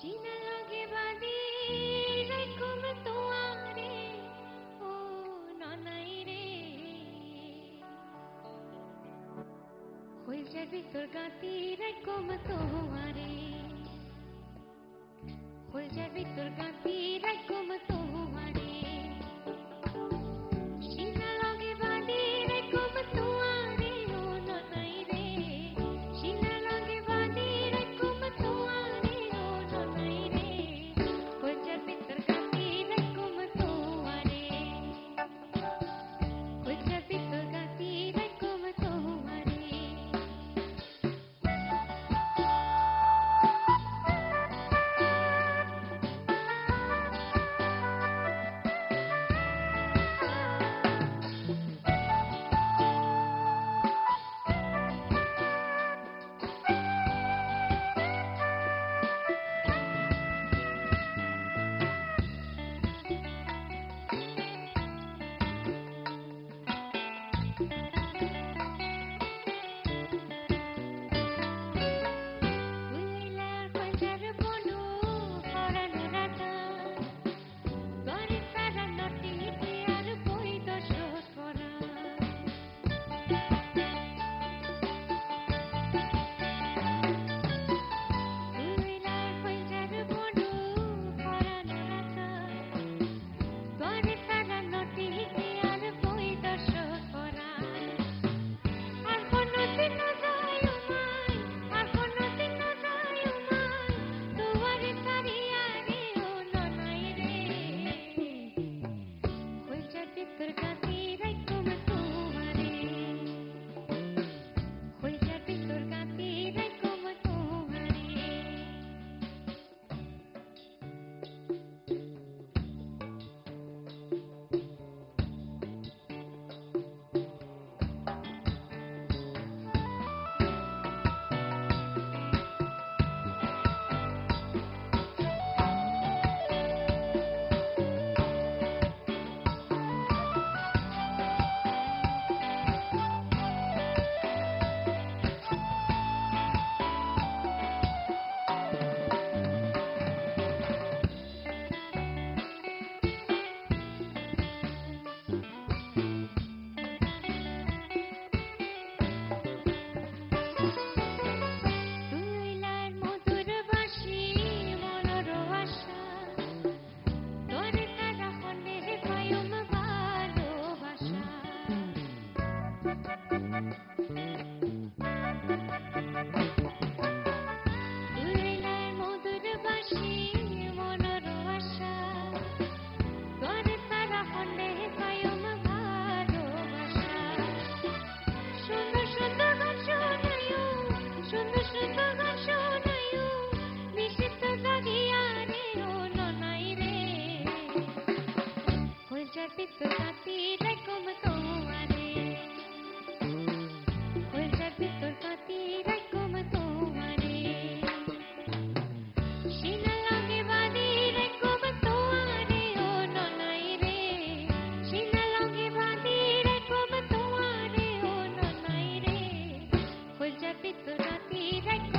Sina lage badi raikom toare o nanai re hoi jabe tor gati raikom toare hoi jabe tor gati raikom toare Sina lage badi raikom toare o nanai re Sina lage badi raikom toare o nanai re hoi jabe tor gati raikom toare hoi jabe tor gati raikom toare Hoi jabe tor gati